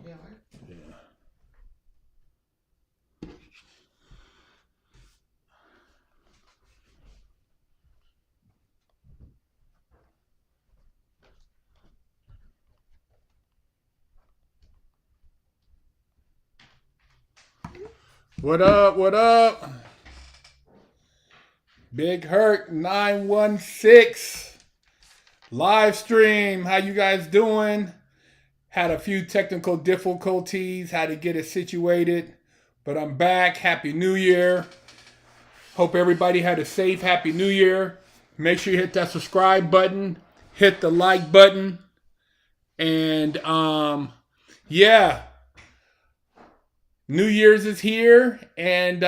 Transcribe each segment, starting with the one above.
Yeah. What up? What up? Big Herc916 live stream. How you guys doing? Had a few technical difficulties, had to get it situated, but I'm back. Happy New Year. Hope everybody had a safe Happy New Year. Make sure you hit that subscribe button, hit the like button, and yeah, New Year's is here, and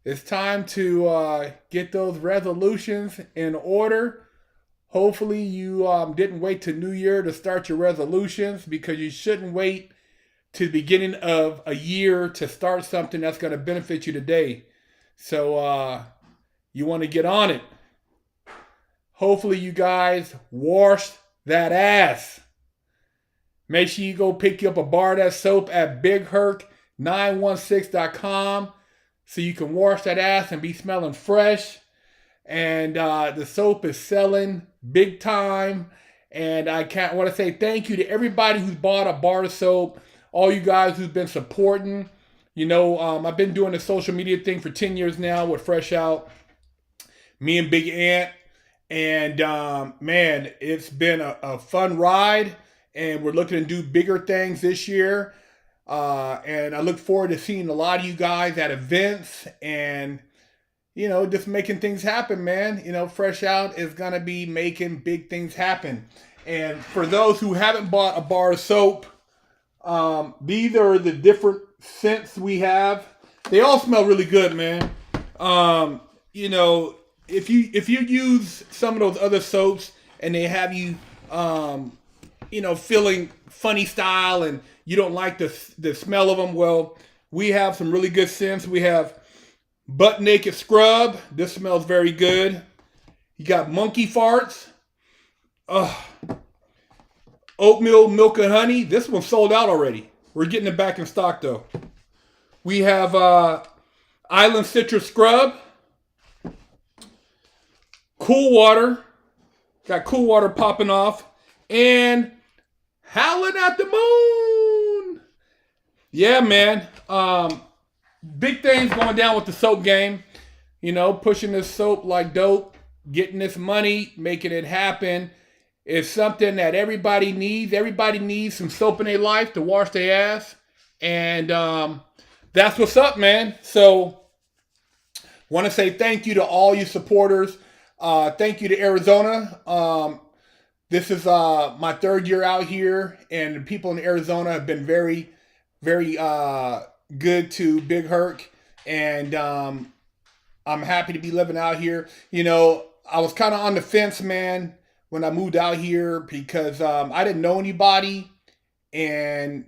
it's time to get those resolutions in order. Hopefully you didn't wait to New Year to start your resolutions, because you shouldn't wait to the beginning of a year to start something that's going to benefit you today. So you want to get on it. Hopefully you guys washed that ass. Make sure you go pick up a bar of that soap at bigherc916.com so you can wash that ass and be smelling fresh. And the soap is selling big time. And I want to say thank you to everybody who's bought a bar of soap. All you guys who've been supporting. You know, I've been doing the social media thing for 10 years now with Fresh Out. Me and Big Ant. And man, it's been a fun ride. And we're looking to do bigger things this year. And I look forward to seeing a lot of you guys at events and, you know, just making things happen, man. You know, Fresh Out is going to be making big things happen. And for those who haven't bought a bar of soap, these are the different scents we have. They all smell really good, man. You know, if you use some of those other soaps and they have you, you know, feeling funny style and you don't like the smell of them, well, we have some really good scents. We have Butt Naked Scrub. This smells very good. You got Monkey Farts. Oatmeal, Milk and Honey. This one sold out already. We're getting it back in stock though. We have Island Citrus Scrub. Cool Water. Got Cool Water popping off. And Howling at the Moon. Yeah, man. Big things going down with the soap game. You know, pushing this soap like dope. Getting this money. Making it happen. It's something that everybody needs. Everybody needs some soap in their life to wash their ass. And that's what's up, man. So, want to say thank you to all you supporters. Thank you to Arizona. This is my third year out here, and the people in Arizona have been very, very good to Big Herc, and I'm happy to be living out here. You know, I was kind of on the fence, man, when I moved out here because I didn't know anybody, and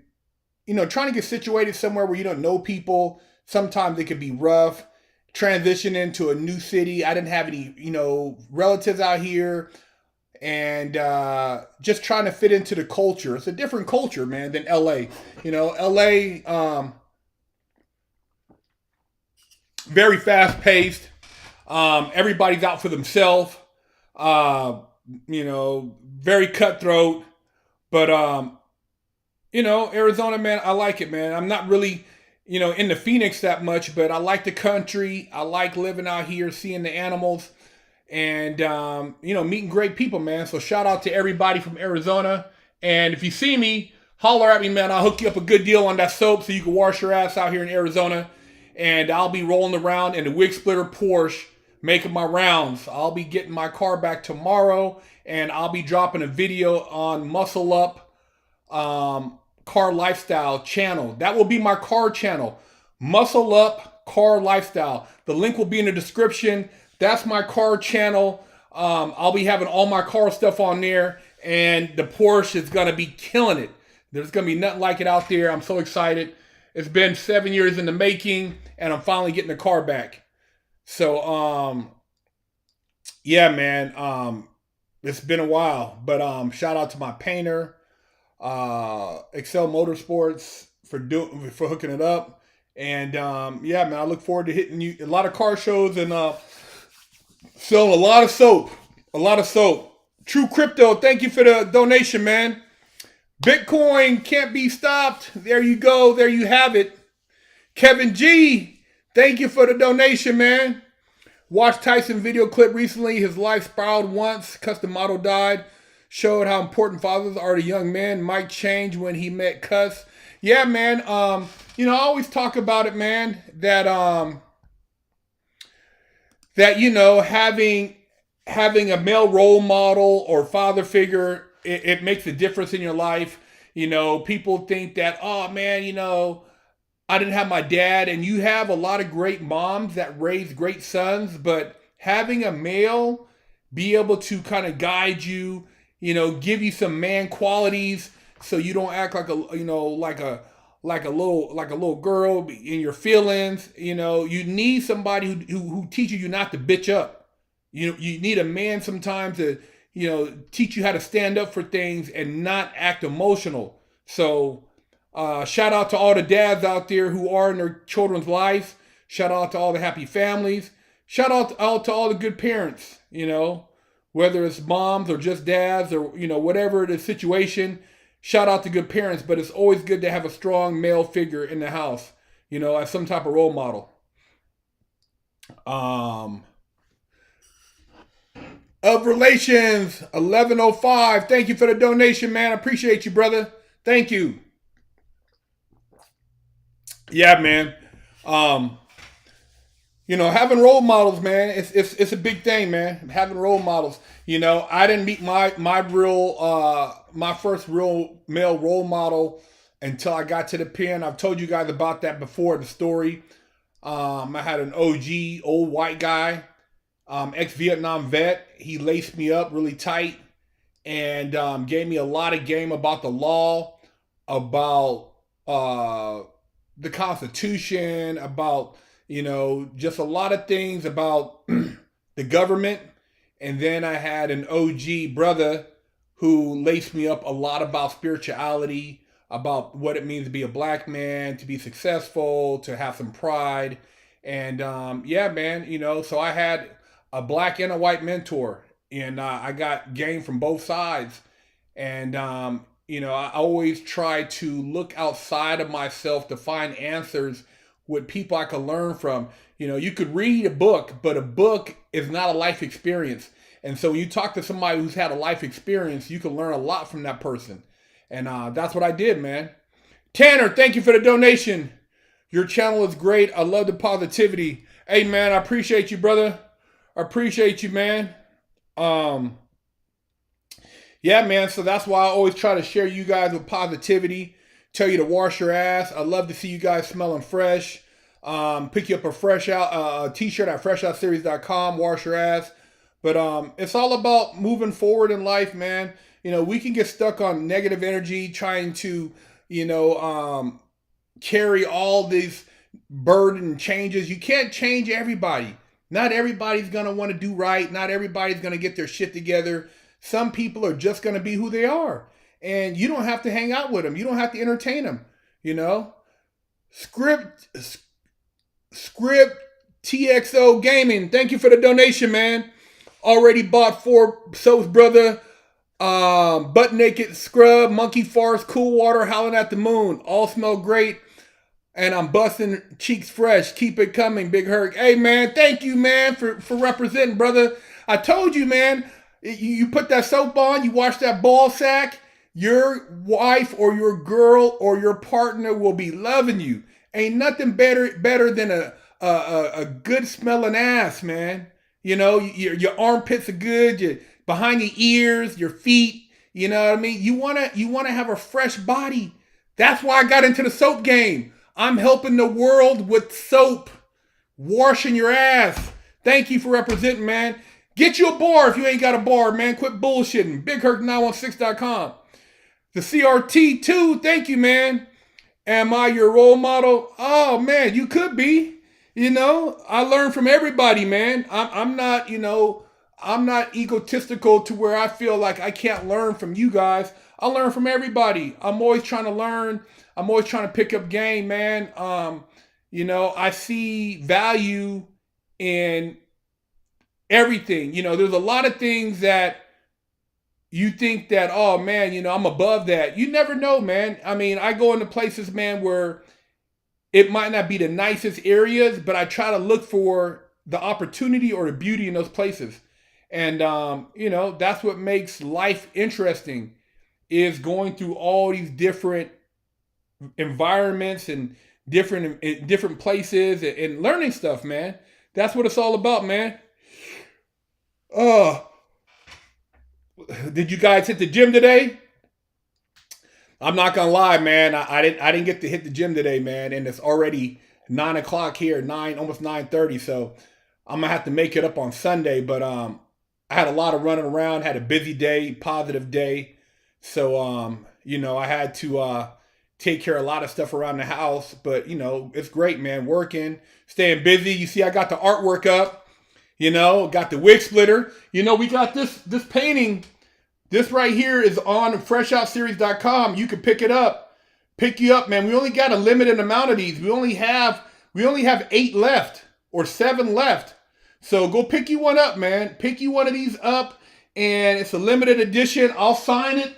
you know, trying to get situated somewhere where you don't know people, sometimes it can be rough. Transitioning to a new city, I didn't have any, you know, relatives out here. And just trying to fit into the culture. It's a different culture, man, than LA. You know, LA, very fast paced. Everybody's out for themselves. You know, very cutthroat. But, you know, Arizona, man, I like it, man. I'm not really, you know, into Phoenix that much, but I like the country. I like living out here, seeing the animals. And, you know, meeting great people, man. So shout out to everybody from Arizona. And if you see me, holler at me, man. I'll hook you up a good deal on that soap so you can wash your ass out here in Arizona. And I'll be rolling around in the Wig Splitter Porsche, making my rounds. I'll be getting my car back tomorrow. And I'll be dropping a video on Muscleup Car Lifestyle channel. That will be my car channel. Muscleup Car Lifestyle. The link will be in the description. That's my car channel. I'll be having all my car stuff on there. And the Porsche is going to be killing it. There's going to be nothing like it out there. I'm so excited. It's been 7 years in the making. And I'm finally getting the car back. So, yeah, man. It's been a while. But shout out to my painter. Excel Motorsports for hooking it up. And yeah, man, I look forward to hitting you a lot of car shows and selling a lot of soap. A lot of soap. True Crypto, thank you for the donation, man. Bitcoin can't be stopped. There you go. There you have it. Kevin G, thank you for the donation, man. Watched Tyson video clip recently. His life spiraled once. Custom model died. Showed how important fathers are to young men. Might change when he met Cuss. Yeah, man. You know, I always talk about it, man. That you know, having a male role model or father figure, it makes a difference in your life. You know, people think that, oh man, you know, I didn't have my dad, and you have a lot of great moms that raise great sons, but having a male be able to kind of guide you, you know, give you some man qualities so you don't act like a, you know, like a little girl in your feelings. You know, you need somebody who teaches you not to bitch up. You know, you need a man sometimes to, you know, teach you how to stand up for things and not act emotional. So shout out to all the dads out there who are in their children's lives. Shout out to all the happy families. Shout out to all the good parents, you know, whether it's moms or just dads or, you know, whatever the situation. Shout out to good parents, but it's always good to have a strong male figure in the house, you know, as some type of role model. Of Relations 1105, thank you for the donation, man. I appreciate you, brother. Thank you. Yeah, man. You know, having role models, man, it's a big thing, man. Having role models. You know, I didn't meet my first real male role model until I got to the pen. I've told you guys about that before, the story. I had an OG, old white guy, ex-Vietnam vet. He laced me up really tight and gave me a lot of game about the law, about the Constitution, about, you know, just a lot of things about the government. And then I had an OG brother who laced me up a lot about spirituality, about what it means to be a black man, to be successful, to have some pride. And yeah, man, you know, so I had a black and a white mentor, and I got game from both sides. And you know, I always try to look outside of myself to find answers with people I could learn from. You know, you could read a book, but a book is not a life experience. And so when you talk to somebody who's had a life experience, you can learn a lot from that person. And that's what I did, man. Tanner, thank you for the donation. Your channel is great. I love the positivity. Hey, man, I appreciate you, brother. I appreciate you, man. Yeah, man, so that's why I always try to share you guys with positivity. Tell you to wash your ass. I love to see you guys smelling fresh. Pick you up a fresh out t-shirt at freshoutseries.com. Wash your ass. But it's all about moving forward in life, man. You know, we can get stuck on negative energy, trying to, you know, carry all these burden changes. You can't change everybody. Not everybody's gonna want to do right. Not everybody's gonna get their shit together. Some people are just gonna be who they are. And you don't have to hang out with them. You don't have to entertain them, you know? Script TXO Gaming, thank you for the donation, man. Already bought 4 soaps, brother. Butt Naked Scrub, Monkey Farts, Cool Water, Howling at the Moon. All smell great. And I'm busting cheeks fresh. Keep it coming, Big Herc. Hey, man, thank you, man, for representing, brother. I told you, man, you put that soap on, you wash that ball sack, your wife or your girl or your partner will be loving you. Ain't nothing better than a good smelling ass, man. You know, your armpits are good, behind your ears, your feet. You know what I mean? You wanna have a fresh body. That's why I got into the soap game. I'm helping the world with soap, washing your ass. Thank you for representing, man. Get you a bar if you ain't got a bar, man. Quit bullshitting. BigHerc916.com. The CRT2, thank you, man. Am I your role model? Oh, man, you could be. You know, I learn from everybody, man. I'm not, you know, I'm not egotistical to where I feel like I can't learn from you guys. I learn from everybody. I'm always trying to learn. I'm always trying to pick up game, man. I see value in everything. There's a lot of things that you think that, oh man, I'm above that. You never know, man. I mean, I go into places, man, where it might not be the nicest areas, but I try to look for the opportunity or the beauty in those places. And, that's what makes life interesting, is going through all these different environments and different places and learning stuff, man. That's what it's all about, man. Did you guys hit the gym today? I'm not gonna lie, man. I didn't get to hit the gym today, man, and it's already 9 o'clock here, almost 9:30. So I'm gonna have to make it up on Sunday. But I had a lot of running around, had a busy day, positive day. So I had to take care of a lot of stuff around the house. But it's great, man. Working, staying busy. You see, I got the artwork up. Got the wig splitter. We got this painting. This right here is on freshoutseries.com. You can pick it up. Pick you up, man. We only got a limited amount of these. We only have 8 left or 7 left. So go pick you one up, man. Pick you one of these up, and it's a limited edition. I'll sign it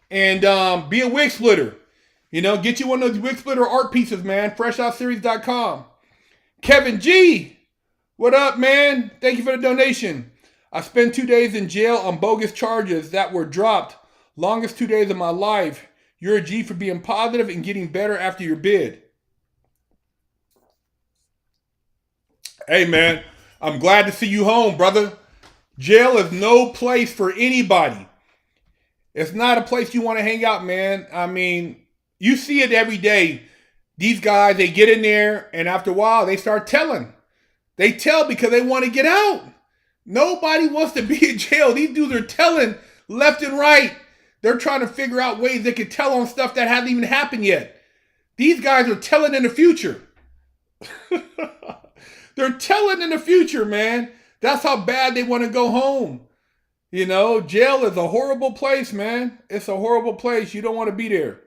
and be a wig splitter. Get you one of those wig splitter art pieces, man. Freshoutseries.com. Kevin G, what up, man? Thank you for the donation. I spent 2 days in jail on bogus charges that were dropped. Longest 2 days of my life. You're a G for being positive and getting better after your bid. Hey, man, I'm glad to see you home, brother. Jail is no place for anybody. It's not a place you want to hang out, man. I mean, you see it every day. These guys, they get in there, and after a while, they start telling. They tell because they want to get out. Nobody wants to be in jail. These dudes are telling left and right. They're trying to figure out ways they can tell on stuff that hasn't even happened yet. These guys are telling in the future. They're telling in the future, man. That's how bad they want to go home. Jail is a horrible place, man. It's a horrible place. You don't want to be there.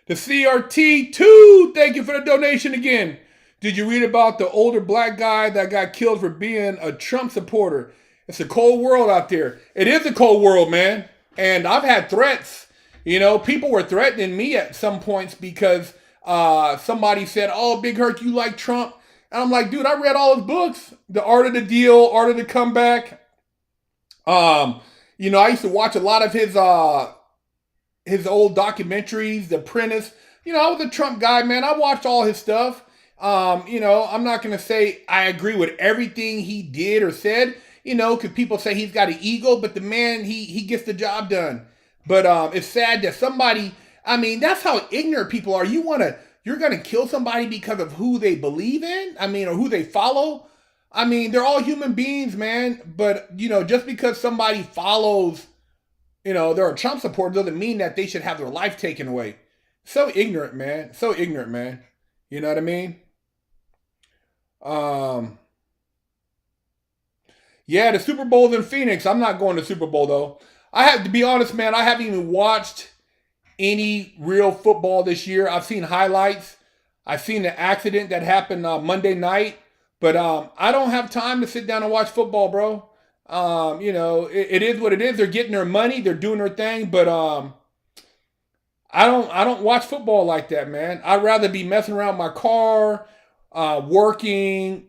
The CRT2, thank you for the donation again. Did you read about the older black guy that got killed for being a Trump supporter? It's a cold world out there. It is a cold world, man. And I've had threats. People were threatening me at some points because somebody said, oh, Big Herc, you like Trump? And I'm like, dude, I read all his books. The Art of the Deal, Art of the Comeback. I used to watch a lot of his old documentaries, The Apprentice. I was a Trump guy, man. I watched all his stuff. I'm not going to say I agree with everything he did or said, because people say he's got an ego, but the man, he gets the job done. But it's sad that somebody, that's how ignorant people are. You're going to kill somebody because of who they believe in, or who they follow. They're all human beings, man. But, just because somebody follows, they're a Trump supporter doesn't mean that they should have their life taken away. So ignorant, man. So ignorant, man. You know what I mean? Yeah, the Super Bowl's in Phoenix. I'm not going to Super Bowl, though. I have to be honest, man. I haven't even watched any real football this year. I've seen highlights. I've seen the accident that happened Monday night. But I don't have time to sit down and watch football, bro. It is what it is. They're getting their money. They're doing their thing. But I don't watch football like that, man. I'd rather be messing around my car, working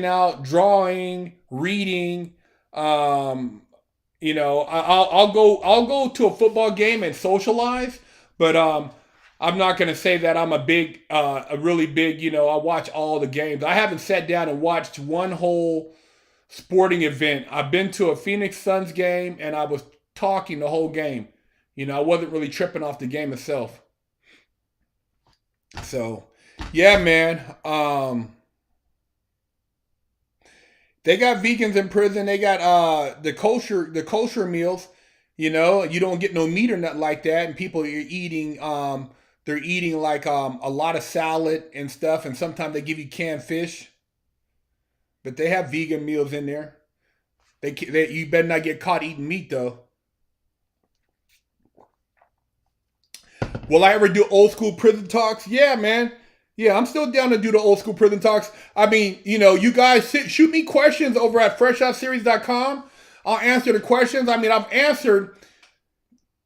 out, drawing, reading. I'll go to a football game and socialize, but I'm not gonna say that I'm a really big. I watch all the games. I haven't sat down and watched one whole sporting event. I've been to a Phoenix Suns game and I was talking the whole game. I wasn't really tripping off the game itself. So, yeah, man. They got vegans in prison. They got the kosher meals. You don't get no meat or nothing like that. And people are eating, they're eating like a lot of salad and stuff. And sometimes they give you canned fish. But they have vegan meals in there. You better not get caught eating meat, though. Will I ever do old school prison talks? Yeah, man. Yeah, I'm still down to do the old school prison talks. I mean, you guys shoot me questions over at freshoutseries.com. I'll answer the questions. I mean, I've answered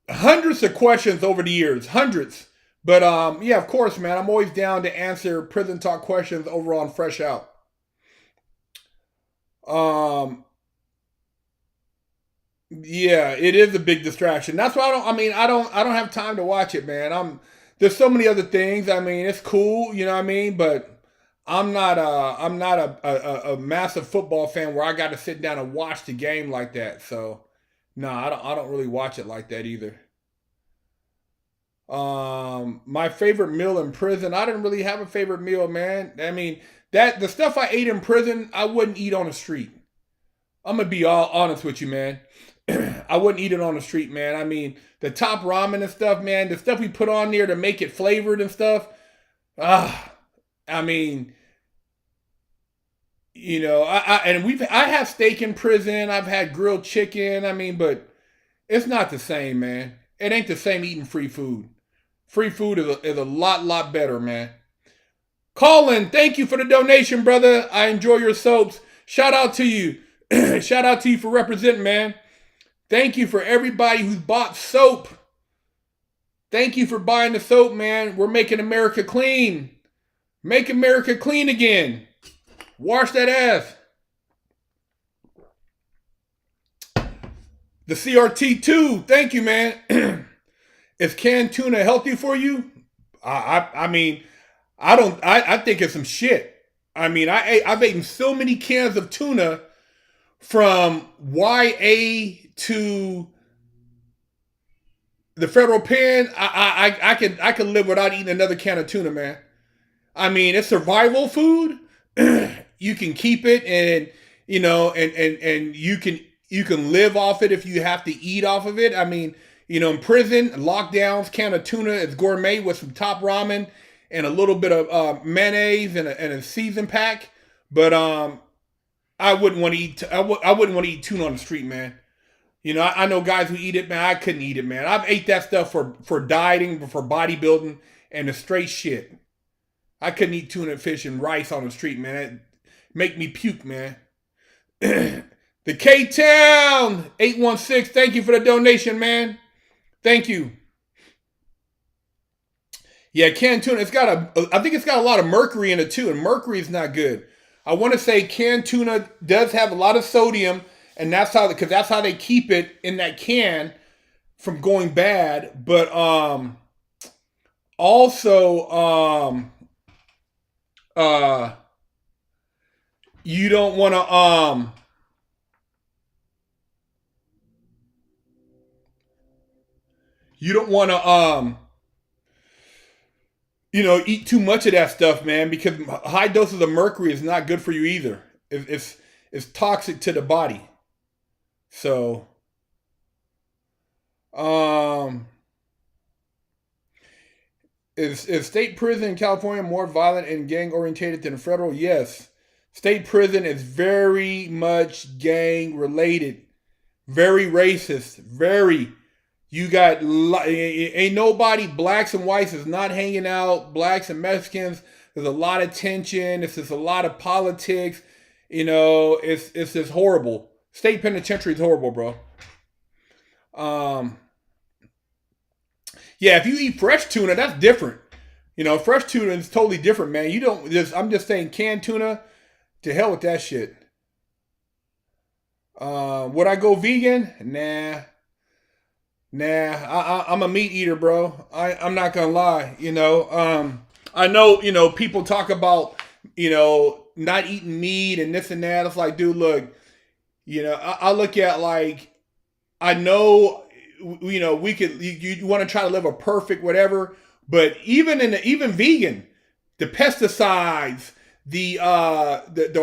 hundreds of questions over the years, hundreds. But yeah, of course, man, I'm always down to answer prison talk questions over on Fresh Out. Yeah, it is a big distraction. That's why I don't have time to watch it, man. There's so many other things. I mean, it's cool, you know what I mean, but I'm not a massive football fan where I got to sit down and watch the game like that. So, no, I don't really watch it like that either. My favorite meal in prison, I didn't really have a favorite meal, man. I mean, that the stuff I ate in prison, I wouldn't eat on the street. I'm gonna be all honest with you, man. I wouldn't eat it on the street, man. I mean, the top ramen and stuff, man, the stuff we put on there to make it flavored and stuff. I mean, I have steak in prison. I've had grilled chicken. I mean, but it's not the same, man. It ain't the same eating free food. Free food is a lot better, man. Colin, thank you for the donation, brother. I enjoy your soaps. Shout out to you. Shout out to you for representing, man. Thank you for everybody who's bought soap. Thank you for buying the soap, man. We're making America clean. Make America clean again. Wash that ass. The CRT2, thank you, man. Is canned tuna healthy for you? I mean, I think it's some shit. I mean, I've eaten so many cans of tuna from YA to the federal pen. I could live without eating another can of tuna, man. I mean, it's survival food. You can keep it, and and you can live off it if you have to eat off of it. I mean, in prison, lockdowns, can of tuna is gourmet with some top ramen and a little bit of mayonnaise and a season pack. But I wouldn't want to eat. I wouldn't want to eat tuna on the street, man. I know guys who eat it, man. I couldn't eat it, man. I've ate that stuff for dieting, for bodybuilding, and the straight shit. I couldn't eat tuna, fish, and rice on the street, man. It make me puke, man. The K-Town 816. Thank you for the donation, man. Thank you. Yeah, canned tuna. I think it's got a lot of mercury in it too, and mercury is not good. I want to say canned tuna does have a lot of sodium, and that's how they keep it in that can from going bad. But also you don't want to eat too much of that stuff, man, because high doses of mercury is not good for you either. It's toxic to the body. So, is state prison in California more violent and gang orientated than federal? Yes. State prison is very much gang related, very racist, very. You got, ain't nobody, blacks and whites is not hanging out. Blacks and Mexicans, there's a lot of tension. It's just a lot of politics. It's just horrible. State penitentiary is horrible, bro. Yeah, if you eat fresh tuna, that's different. Fresh tuna is totally different, man. I'm just saying canned tuna, to hell with that shit. Would I go vegan? Nah, I'm a meat eater, bro. I'm not gonna lie. I know, people talk about, not eating meat and this and that. It's like, dude, look, I look at like, I know, we could, you want to try to live a perfect whatever, but even vegan, the pesticides, the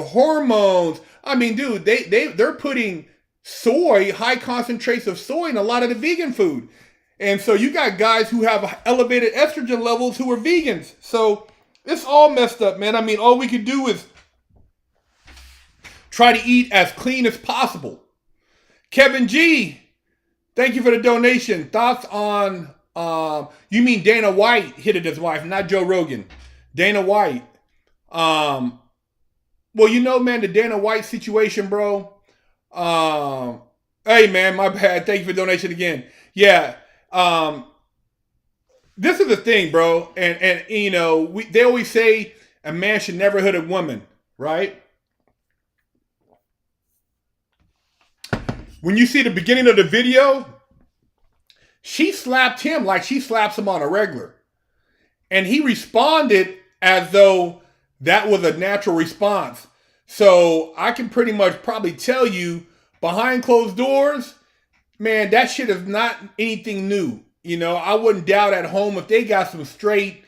hormones. I mean, dude, they're putting high concentrates of soy in a lot of the vegan food. And so you got guys who have elevated estrogen levels who are vegans. So it's all messed up, man. I mean, all we could do is try to eat as clean as possible. Kevin G, thank you for the donation. Thoughts on You mean Dana White hit it his wife, not Joe Rogan. Dana White. Well, you know, man, the Dana White situation, bro. Hey, man, my bad. Thank you for donation again. Yeah. This is the thing, bro. And you know, they always say a man should never hit a woman, right? When you see the beginning of the video, she slapped him like she slaps him on a regular. And he responded as though that was a natural response. So I can pretty much probably tell you, behind closed doors, man, that shit is not anything new. You know, I wouldn't doubt at home if they got some straight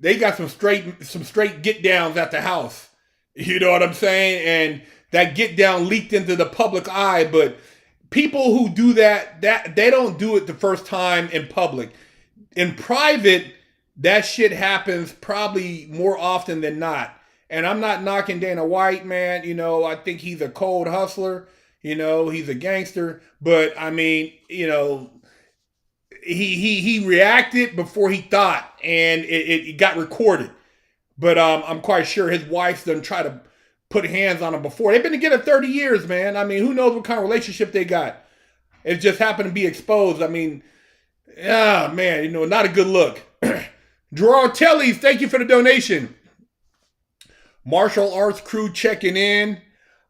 get downs at the house. You know what I'm saying? And that get down leaked into the public eye. But people who do that they don't do it the first time in public. In private, that shit happens probably more often than not. And I'm not knocking Dana White, man. You know, I think he's a cold hustler. You know, he's a gangster. But I mean, you know, he reacted before he thought, and it got recorded. But I'm quite sure his wife doesn't try to put hands on him before. They've been together 30 years, man. I mean, who knows what kind of relationship they got? It just happened to be exposed. I mean, man, you know, not a good look. Gerard Telly, thank you for the donation. Martial arts crew checking in.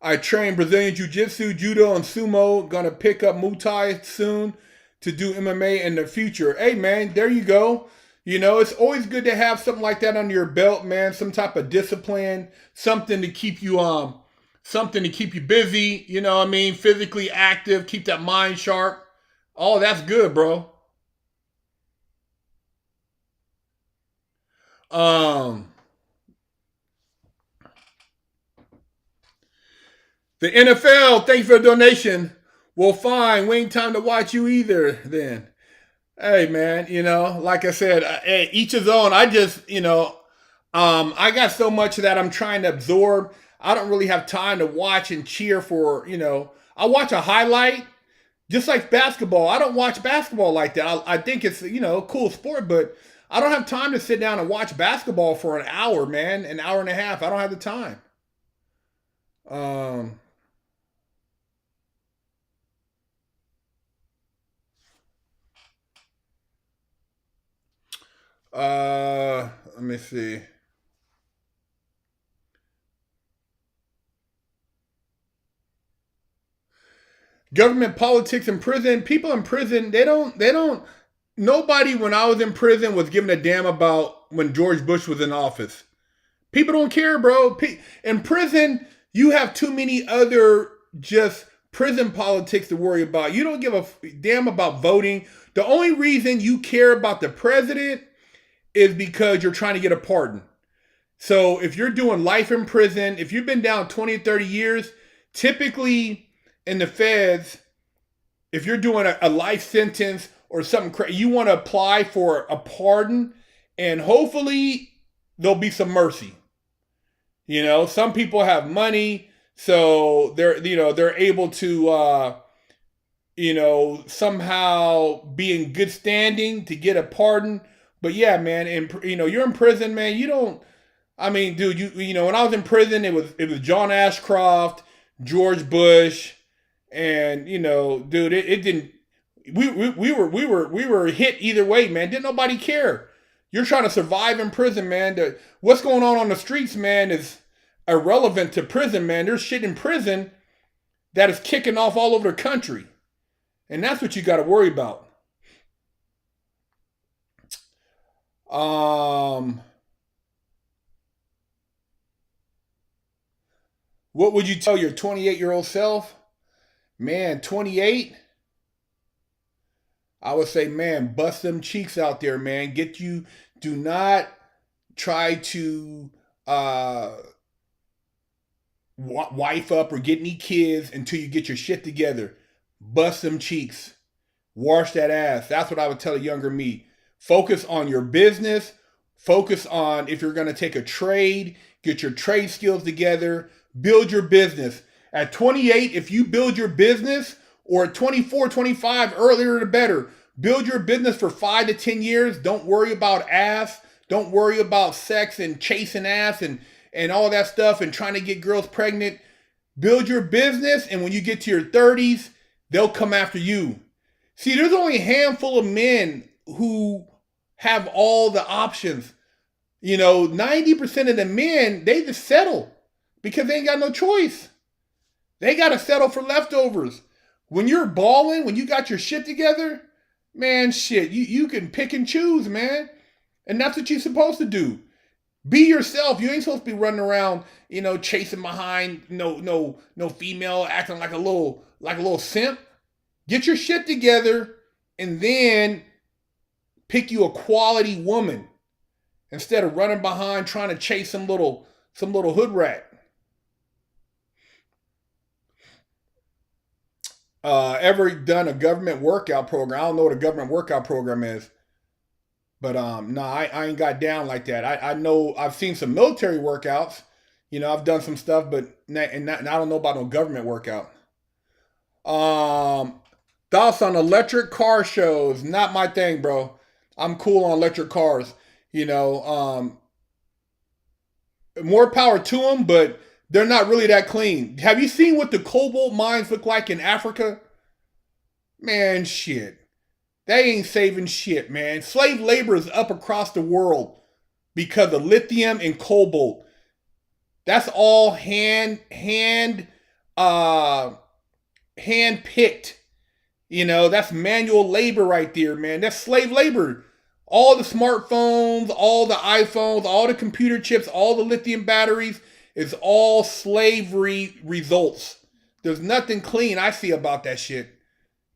I train Brazilian Jiu-Jitsu, Judo, and Sumo. Gonna pick up Muay Thai soon to do MMA in the future. Hey, man, there you go. You know, it's always good to have something like that under your belt, man. Some type of discipline, something to keep you busy. You know what I mean? Physically active, keep that mind sharp. Oh, that's good, bro. The NFL, thanks for the donation. Well, fine. We ain't time to watch you either then. Hey, man, you know, like I said, hey, each his own. I just, you know, I got so much that I'm trying to absorb. I don't really have time to watch and cheer for, you know. I watch a highlight, just like basketball. I don't watch basketball like that. I think it's, you know, a cool sport, but I don't have time to sit down and watch basketball for an hour, man, an hour and a half. I don't have the time. Let me see. Government politics in prison. People in prison, they don't, nobody when I was in prison was giving a damn about when George Bush was in office. People don't care, bro. In prison, you have too many other just prison politics to worry about. You don't give a damn about voting. The only reason you care about the president is because you're trying to get a pardon. So if you're doing life in prison, if you've been down 20 or 30 years, typically in the feds, if you're doing a life sentence or something crazy, you want to apply for a pardon, and hopefully there'll be some mercy. You know, some people have money, so they're able to somehow be in good standing to get a pardon. But yeah, man, you're in prison, man. You don't. I mean, dude, you know, when I was in prison, it was John Ashcroft, George Bush, and you know, dude, it didn't. We were hit either way, man. Didn't nobody care. You're trying to survive in prison, man. What's going on the streets, man, is irrelevant to prison, man. There's shit in prison that is kicking off all over the country, and that's what you got to worry about. What would you tell your 28-year-old self? Man, 28? I would say, man, bust them cheeks out there, man. Do not try to wife up or get any kids until you get your shit together. Bust them cheeks. Wash that ass. That's what I would tell a younger me. Focus on your business. Focus on if you're going to take a trade, get your trade skills together, build your business. At 28, if you build your business, or at 24, 25, earlier the better, Build your business for 5 to 10 years. Don't worry about ass. Don't worry about sex and chasing ass and all that stuff and trying to get girls pregnant. Build your business, and when you get to your 30s, they'll come after you. See, there's only a handful of men who have all the options. 90% of the men, they just settle because they ain't got no choice. They got to settle for leftovers. When you're balling, when you got your shit together, man, shit, you can pick and choose, man. And that's what you're supposed to do. Be yourself. You ain't supposed to be running around, chasing behind no female, acting like a little simp. Get your shit together and then pick you a quality woman instead of running behind trying to chase some little hood rat. Ever done a government workout program? I don't know what a government workout program is. But no, I ain't got down like that. I know I've seen some military workouts. I've done some stuff, but I don't know about no government workout. Thoughts on electric car shows? Not my thing, bro. I'm cool on electric cars. More power to them, but they're not really that clean. Have you seen what the cobalt mines look like in Africa? Man, shit. They ain't saving shit, man. Slave labor is up across the world because of lithium and cobalt. That's all hand picked. That's manual labor right there, man. That's slave labor. All the smartphones, all the iPhones, all the computer chips, all the lithium batteries is all slavery results. There's nothing clean I see about that shit.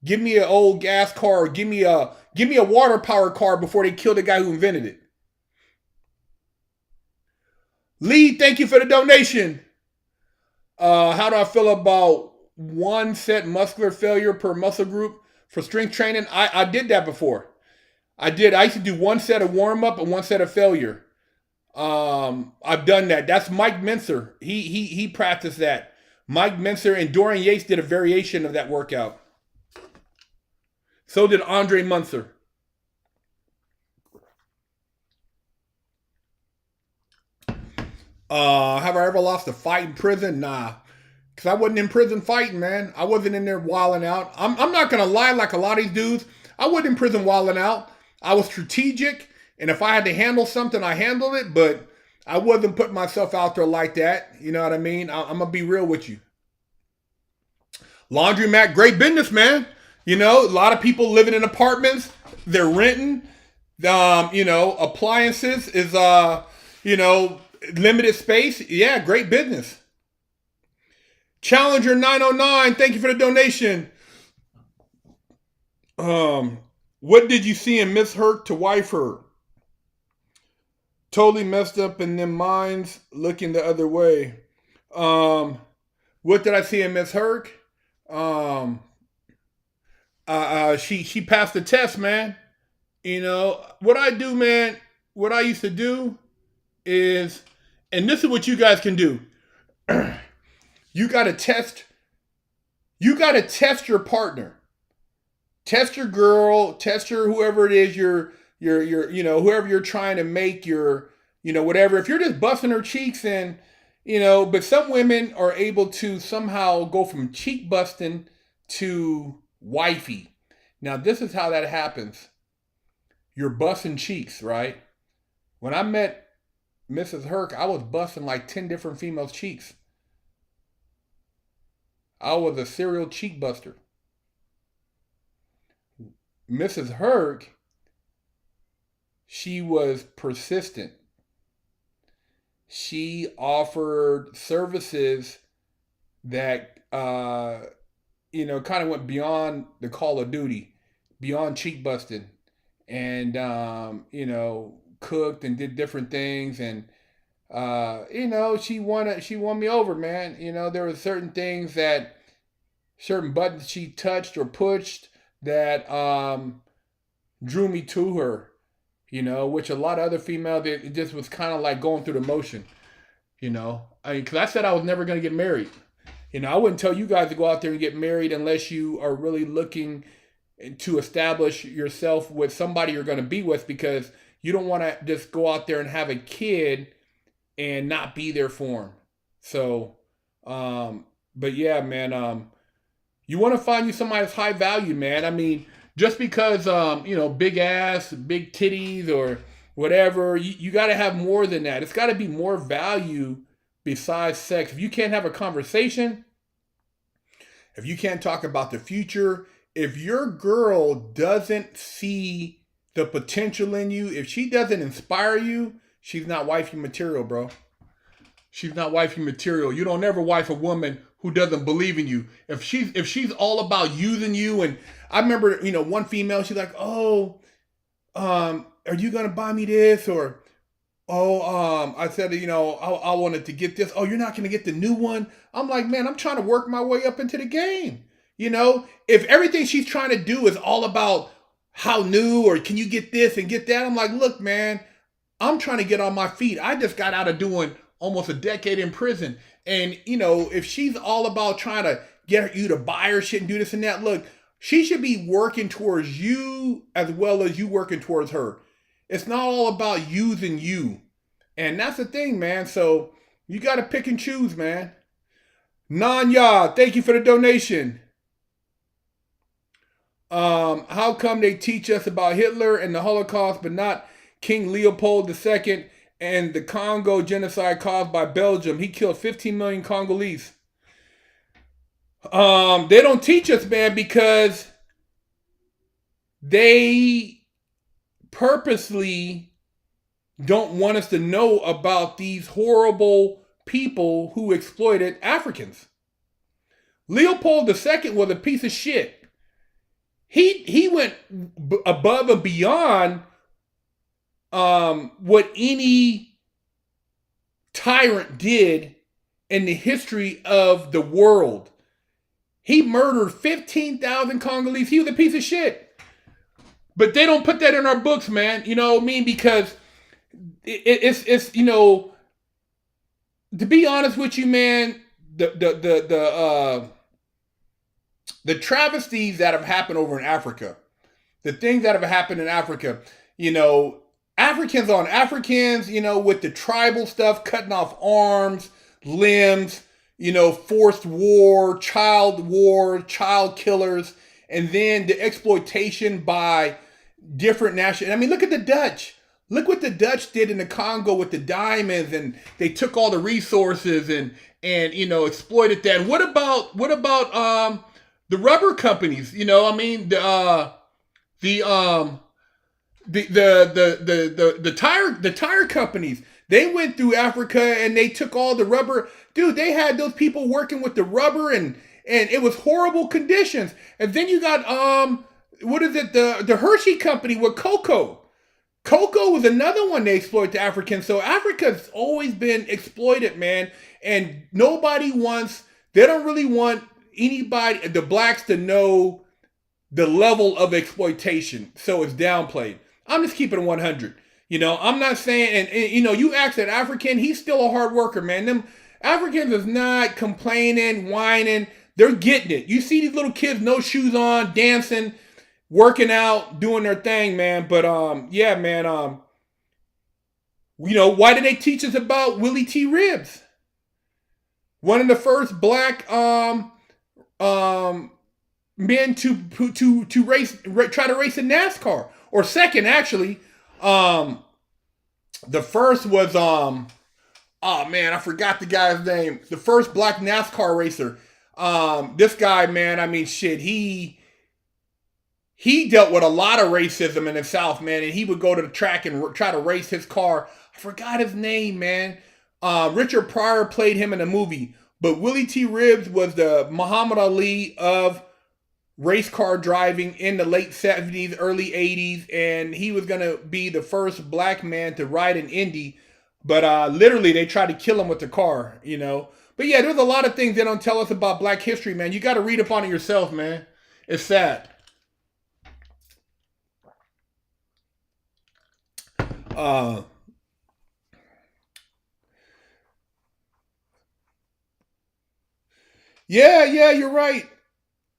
Give me an old gas car, or give me a water power car before they kill the guy who invented it. Lee, thank you for the donation. How do I feel about one set muscular failure per muscle group for strength training? I did that before. I used to do one set of warm up and one set of failure. I've done that. That's Mike Mincer. He practiced that. Mike Mincer and Dorian Yates did a variation of that workout. So did Andre Munzer. Have I ever lost a fight in prison? Nah. Because I wasn't in prison fighting, man. I wasn't in there wilding out. I'm not going to lie like a lot of these dudes. I wasn't in prison wilding out. I was strategic. And if I had to handle something, I handled it. But I wasn't putting myself out there like that. You know what I mean? I'm going to be real with you. Laundromat, great business, man. A lot of people living in apartments. They're renting. Appliances is, limited space. Yeah, great business. Challenger916, thank you for the donation. What did you see in Miss Herc to wife her? Totally messed up in them minds, looking the other way. What did I see in Miss Herc? She passed the test, man. What I do, man, what I used to do is, and this is what you guys can do. You got to test your partner. Test your girl, test your whoever it is whoever you're trying to make your, whatever. If you're just busting her cheeks and, but some women are able to somehow go from cheek busting to wifey. Now, this is how that happens. You're busting cheeks, right? When I met Mrs. Herc, I was busting like 10 different females' cheeks. I was a serial cheek buster. Mrs. Herc, she was persistent. She offered services that, kind of went beyond the Call of Duty, beyond cheek busting, and, cooked and did different things. And, she won me over, man. There were certain things certain buttons she touched or pushed that drew me to her, which a lot of other females, it just was kind of like going through the motion, because I said I was never going to get married. I wouldn't tell you guys to go out there and get married unless you are really looking to establish yourself with somebody you're going to be with, because you don't want to just go out there and have a kid and not be there for him. So, but yeah, man, you want to find you somebody that's high value, man. I mean, just because, big ass, big titties, or whatever, you got to have more than that. It's got to be more value besides sex. If you can't have a conversation, if you can't talk about the future, if your girl doesn't see the potential in you, if she doesn't inspire you, she's not wifey material, bro. She's not wifey material. You don't ever wife a woman who doesn't believe in you. If she's all about using you, and I remember, one female, she's like, "Oh, are you gonna buy me this?" Or, "Oh, I said, I wanted to get this. Oh, you're not gonna get the new one." I'm like, man, I'm trying to work my way up into the game. If everything she's trying to do is all about how new, or can you get this and get that, I'm like, look, man, I'm trying to get on my feet. I just got out of doing almost a decade in prison. And, if she's all about trying to get you to buy her shit and do this and that, look, she should be working towards you as well as you working towards her. It's not all about using you. And that's the thing, man. So you got to pick and choose, man. Nanya, thank you for the donation. How come they teach us about Hitler and the Holocaust, but not King Leopold II and the Congo genocide caused by Belgium? He killed 15 million Congolese. They don't teach us, man, because they purposely don't want us to know about these horrible people who exploited Africans. Leopold II was a piece of shit. He went above and beyond what any tyrant did in the history of the world. He murdered 15,000 Congolese. He was a piece of shit. But they don't put that in our books, man. You know what I mean? Because it's to be honest with you, man, the travesties that have happened over in Africa, the things that have happened in Africa, Africans on Africans, with the tribal stuff, cutting off arms, limbs, forced war, child killers, and then the exploitation by different national. I mean, look at the Dutch. Look what the Dutch did in the Congo with the diamonds, and they took all the resources and exploited that. And what about the rubber companies? The tire companies. They went through Africa and they took all the rubber. Dude, they had those people working with the rubber, and it was horrible conditions. And then you got the Hershey company with cocoa. Cocoa was another one they exploited the Africans. So Africa's always been exploited, man. And they don't really want anybody, the blacks, to know the level of exploitation. So it's downplayed. I'm just keeping it 100. I'm not saying, and you ask that African, he's still a hard worker, man. Them Africans is not complaining, whining. They're getting it. You see these little kids, no shoes on, dancing, working out, doing their thing, man. But yeah, man. Why did they teach us about Willie T. Ribbs? One of the first black men to try to race in NASCAR, or second actually. The first was oh man, I forgot the guy's name. The first black NASCAR racer. This guy, man, I mean, shit, he dealt with a lot of racism in the South, man, and he would go to the track and try to race his car. I forgot his name, man. Richard Pryor played him in a movie, but Willie T. Ribbs was the Muhammad Ali of race car driving in the late 70s, early 80s, and he was going to be the first black man to ride an Indy, but literally they tried to kill him with the car, But yeah, there's a lot of things they don't tell us about black history, man. You got to read up on it yourself, man. It's sad. Yeah, you're right.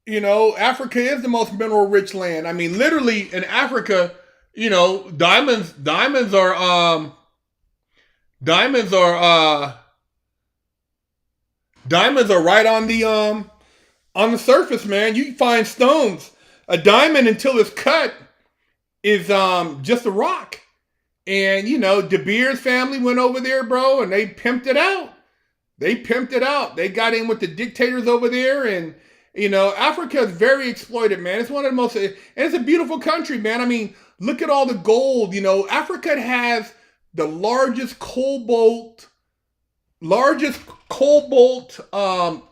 Africa is the most mineral rich land. I mean, literally in Africa, diamonds are diamonds are right on the surface, man. You find stones. A diamond until it's cut is just a rock. And De Beers family went over there, bro, and they pimped it out. They got in with the dictators over there, and Africa is very exploited, man. It's one of the most, and it's a beautiful country, man. I mean, look at all the gold. Africa has the largest cobalt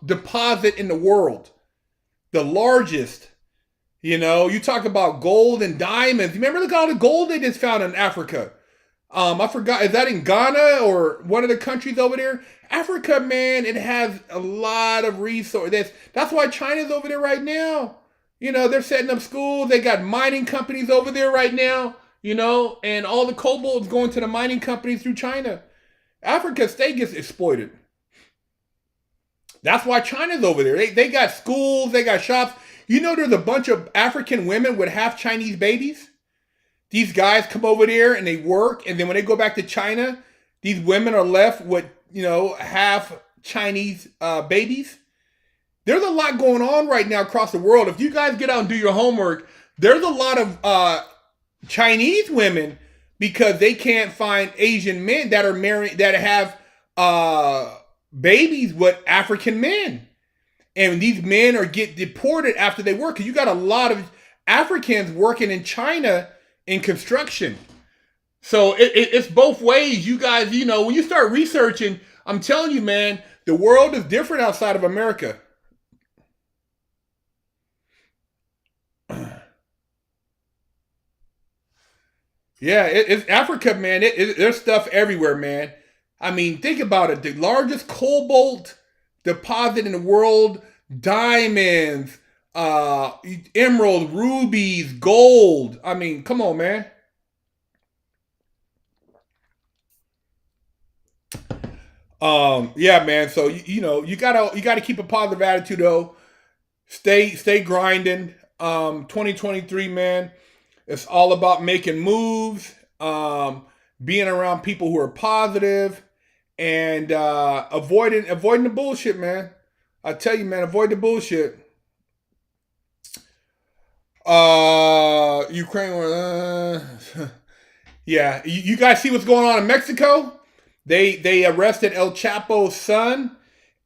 deposit in the world. The largest. You talk about gold and diamonds. Remember, look at all the gold they just found in Africa. I forgot, is that in Ghana or one of the countries over there? Africa, man, it has a lot of resources. That's why China's over there right now. They're setting up schools. They got mining companies over there right now, and all the cobalt is going to the mining companies through China. Africa state gets exploited. That's why China's over there. They got schools, they got shops. There's a bunch of African women with half Chinese babies. These guys come over there and they work, and then when they go back to China, these women are left with, half Chinese babies. There's a lot going on right now across the world. If you guys get out and do your homework, there's a lot of Chinese women because they can't find Asian men that are married, that have babies with African men. And these men get deported after they work. Because you got a lot of Africans working in China in construction. So it's both ways. You guys, when you start researching, I'm telling you, man, the world is different outside of America. Yeah, it's Africa, man. There's stuff everywhere, man. I mean, think about it. The largest cobalt deposit in the world, diamonds, emeralds, rubies, gold. I mean, come on, man. Yeah, man. So you gotta keep a positive attitude though. Stay grinding. 2023, man. It's all about making moves, being around people who are positive, and avoiding the bullshit, man. I tell you, man, avoid the bullshit. Ukraine. Yeah, you guys see what's going on in Mexico? They arrested El Chapo's son,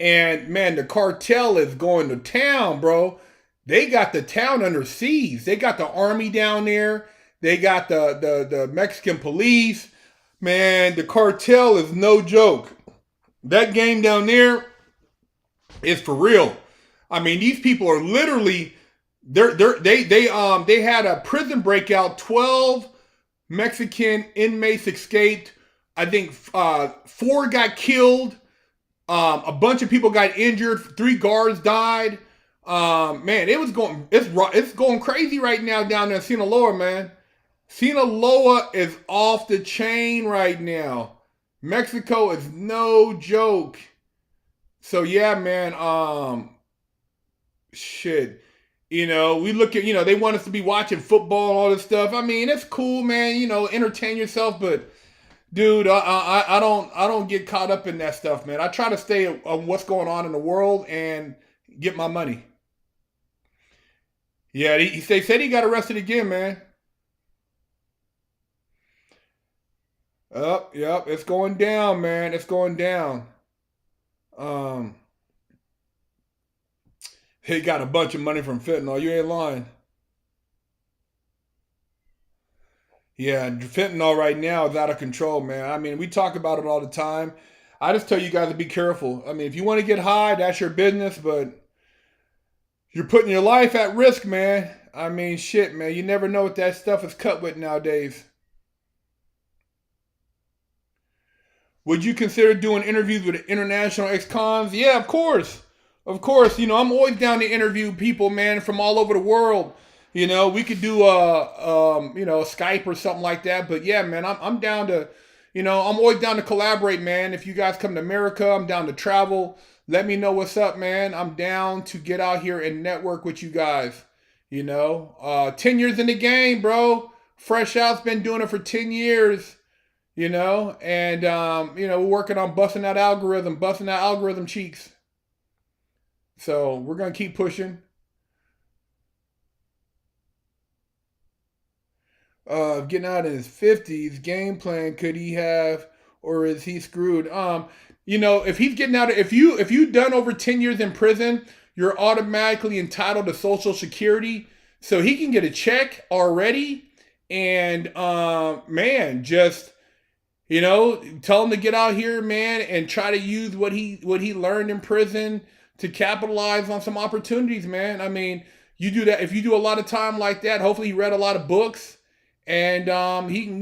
and man, the cartel is going to town, bro. They got the town under siege. They got the army down there. They got the Mexican police. Man, the cartel is no joke. That game down there is for real. I mean, these people are literally they had a prison breakout. 12 Mexican inmates escaped. I think 4 got killed. A bunch of people got injured. 3 guards died. Man, it's going crazy right now down there in Sinaloa, man. Sinaloa is off the chain right now. Mexico is no joke. So yeah, man, shit. We look at, they want us to be watching football and all this stuff. I mean, it's cool, man, entertain yourself, but dude, I don't get caught up in that stuff, man. I try to stay on what's going on in the world and get my money. Yeah, they said he got arrested again, man. Yep, it's going down, man. It's going down. He got a bunch of money from fentanyl. You ain't lying. Yeah, fentanyl right now is out of control, man. I mean, we talk about it all the time. I just tell you guys to be careful. I mean, if you want to get high, that's your business, but you're putting your life at risk, man. I mean, shit, man. You never know what that stuff is cut with nowadays. Would you consider doing interviews with international ex-cons? Yeah, of course. Of course. I'm always down to interview people, man, from all over the world. We could do Skype or something like that. But yeah, man, I'm down to, I'm always down to collaborate, man. If you guys come to America, I'm down to travel. let me know what's up, man. I'm down to get out here and network with you guys. 10 years in the game, bro. Fresh Out's been doing it for 10 years, and, we're working on busting that algorithm cheeks. So we're going to keep pushing. Getting out in his 50s, game plan could he have, or is he screwed? If he's getting out, if you've done over 10 years in prison, you're automatically entitled to Social Security, so he can get a check already. And man, just tell him to get out here, man, and try to use what he learned in prison to capitalize on some opportunities, man. I mean, you do that if you do a lot of time like that. Hopefully, he read a lot of books. And he can,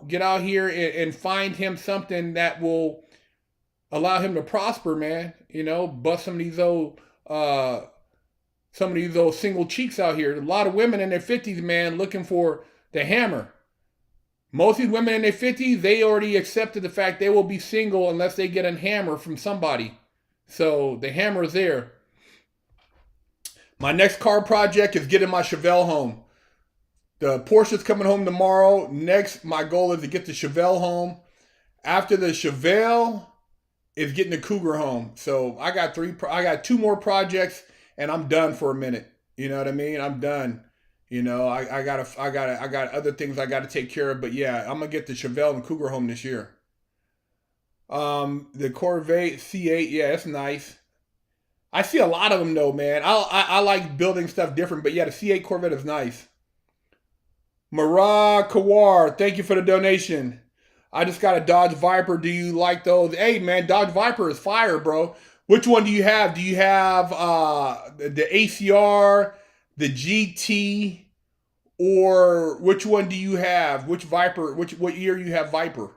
get out here and find him something that will allow him to prosper, man. Bust some of these old single cheeks out here. A lot of women in their 50s, man, looking for the hammer. Most of these women in their 50s, they already accepted the fact they will be single unless they get a hammer from somebody. So the hammer is there. My next car project is getting my Chevelle home. The Porsche's coming home tomorrow. Next, my goal is to get the Chevelle home. After the Chevelle is getting the Cougar home. So I got two more projects, and I'm done for a minute. You know what I mean? I'm done. I got other things I got to take care of. But yeah, I'm gonna get the Chevelle and Cougar home this year. The Corvette C8, yeah, it's nice. I see a lot of them though, man. I like building stuff different, but yeah, the C8 Corvette is nice. Marah Kawar, thank you for the donation. I just got a Dodge Viper. Do you like those? Hey, man, Dodge Viper is fire, bro. Which one do you have? Do you have the ACR, the GT, or which one do you have? Which Viper? What year you have Viper?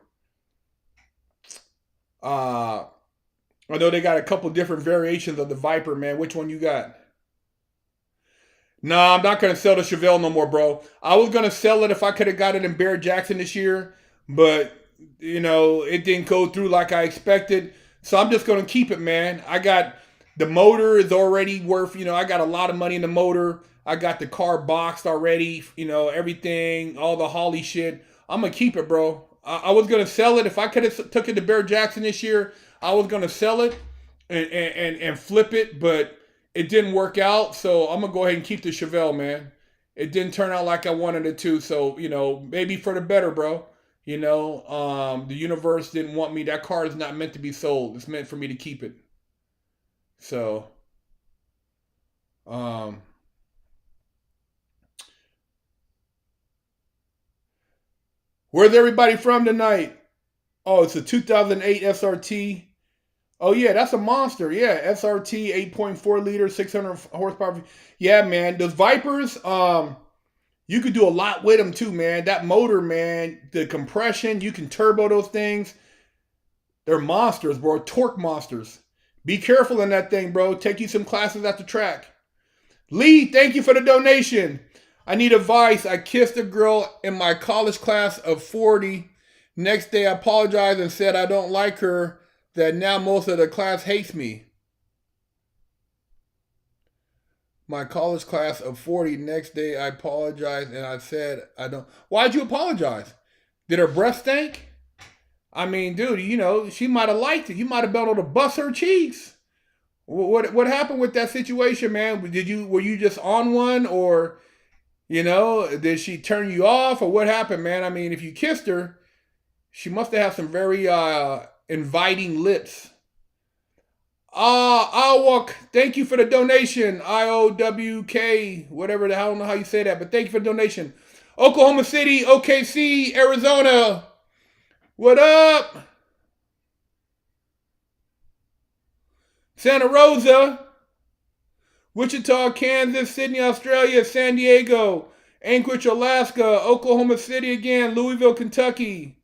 I know they got a couple different variations of the Viper, man. Which one you got? No, I'm not going to sell the Chevelle no more, bro. I was going to sell it if I could have got it in Barrett Jackson this year, but, it didn't go through like I expected. So I'm just going to keep it, man. I got the motor is already worth, I got a lot of money in the motor. I got the car boxed already, everything, all the Holly shit. I'm going to keep it, bro. I was going to sell it. If I could have took it to Barrett Jackson this year, I was going to sell it and flip it, but it didn't work out, so I'm going to go ahead and keep the Chevelle, man. It didn't turn out like I wanted it to, so, maybe for the better, bro. The universe didn't want me. That car is not meant to be sold. It's meant for me to keep it. So, where's everybody from tonight? Oh, it's a 2008 SRT. Oh, yeah, that's a monster. Yeah, SRT, 8.4 liter, 600 horsepower. Yeah, man, those Vipers, you could do a lot with them too, man. That motor, man, the compression, you can turbo those things. They're monsters, bro. Torque monsters. Be careful in that thing, bro. Take you some classes at the track. Lee, thank you for the donation. I need advice. I kissed a girl in my college class of 40. Next day, I apologized and said I don't like her, that now most of the class hates me. My college class of 40. Next day, I apologized and I said I don't. Why'd you apologize? Did her breath stink? I mean, dude, she might have liked it. You might have been able to bust her cheeks. What happened with that situation, man? Were you just on one, or did she turn you off, or what happened, man? I mean, if you kissed her, she must have had some very inviting lips. Iowok, thank you for the donation. IOWK, whatever the hell, I don't know how you say that, but thank you for the donation. Oklahoma City, OKC, Arizona. What up? Santa Rosa, Wichita, Kansas, Sydney, Australia, San Diego, Anchorage, Alaska, Oklahoma City again, Louisville, Kentucky.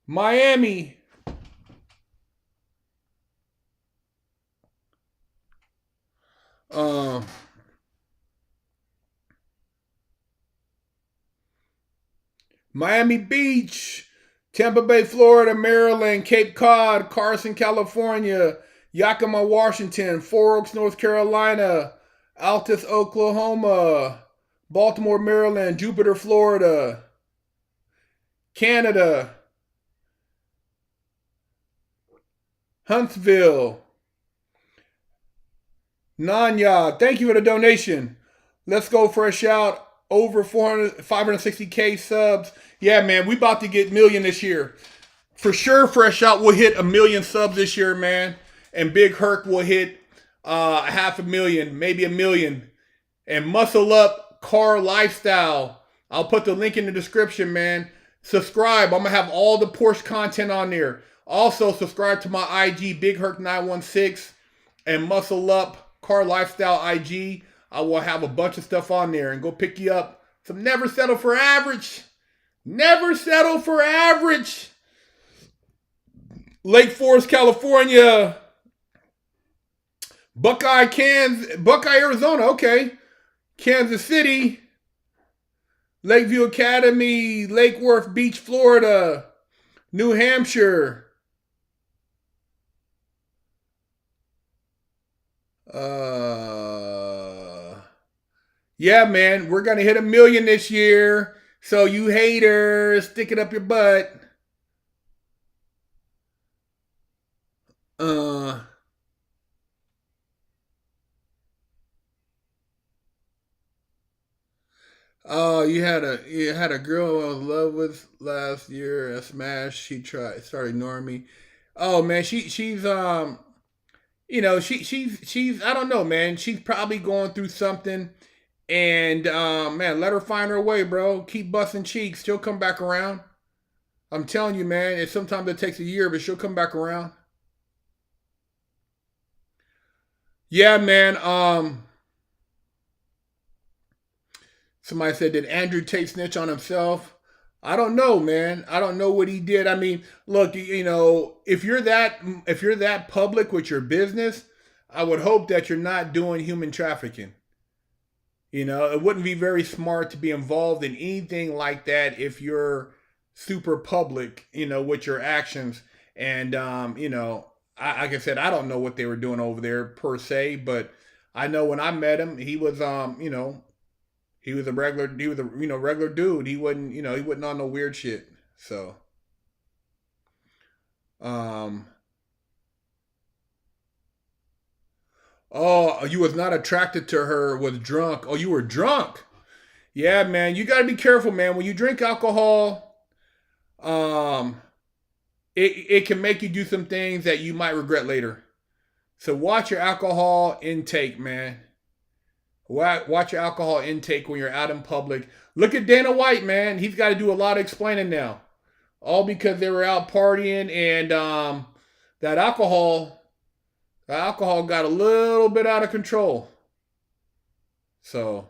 Miami. Miami Beach, Tampa Bay, Florida, Maryland, Cape Cod, Carson, California, Yakima, Washington, Four Oaks, North Carolina, Altus, Oklahoma, Baltimore, Maryland, Jupiter, Florida, Canada, Huntsville, Nanya. Thank you for the donation. Let's go fresh out. Over 560K subs. Yeah, man, we about to get million this year. For sure, fresh out will hit 1 million subs this year, man. And Big Herc will hit 500,000, maybe 1 million. And Muscleup Car Lifestyle. I'll put the link in the description, man. Subscribe. I'm going to have all the Porsche content on there. Also, subscribe to my IG, Big Herc916, and Muscleup Car Lifestyle IG. I will have a bunch of stuff on there, and go pick you up some Never Settle for Average. Never Settle for Average. Lake Forest, California. Buckeye, Arizona. Okay. Kansas City. Lakeview Academy. Lake Worth Beach, Florida. New Hampshire. Yeah, man, we're going to hit 1 million this year. So you haters, stick it up your butt. Oh, you had a girl I was in love with last year, a smash. She started ignoring me. Oh man, she's you know, she's I don't know, man. She's probably going through something. And man, let her find her way, bro. Keep busting cheeks. She'll come back around. I'm telling you, man. Sometimes it takes a year, but she'll come back around. Yeah, man. Somebody said, did Andrew Tate snitch on himself? I don't know, man. I don't know what he did. I mean, look, you know, if you're that public with your business, I would hope that you're not doing human trafficking. You know, it wouldn't be very smart to be involved in anything like that if you're super public, you know, with your actions. And, you know, like I said, I don't know what they were doing over there per se, but I know when I met him, he was, you know, he was a regular dude. He wasn't on no weird shit. So, oh, you was not attracted to her, was drunk. Oh, you were drunk. Yeah, man. You got to be careful, man. When you drink alcohol, it can make you do some things that you might regret later. So watch your alcohol intake, man. Watch your alcohol intake when you're out in public. Look at Dana White, man. He's got to do a lot of explaining now. All because they were out partying and that alcohol got a little bit out of control. So,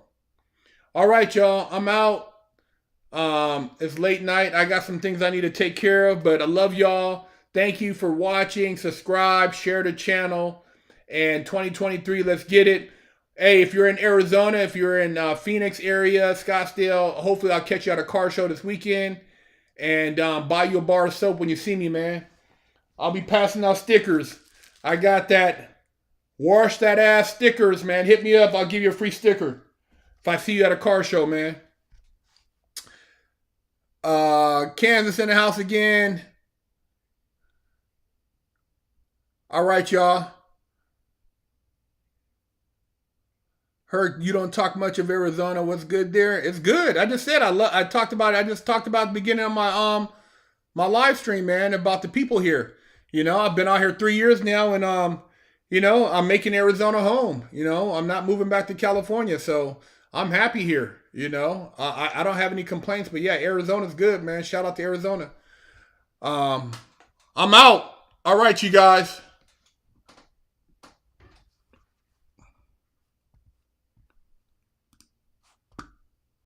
all right, y'all. I'm out. It's late night. I got some things I need to take care of, but I love y'all. Thank you for watching. Subscribe, share the channel. And 2023, let's get it. Hey, if you're in Arizona, if you're in Phoenix area, Scottsdale, hopefully I'll catch you at a car show this weekend. And buy you a bar of soap when you see me, man. I'll be passing out stickers. I got that wash that ass stickers, man. Hit me up. I'll give you a free sticker if I see you at a car show, man. Kansas in the house again. All right, y'all. Herc, you don't talk much of Arizona. What's good there? It's good. I just said I talked about it. I just talked about the beginning of my my live stream, man, about the people here. You know, I've been out here 3 years now, and you know, I'm making Arizona home. You know, I'm not moving back to California, so I'm happy here. You know, I don't have any complaints, but yeah, Arizona's good, man. Shout out to Arizona. I'm out. All right, you guys.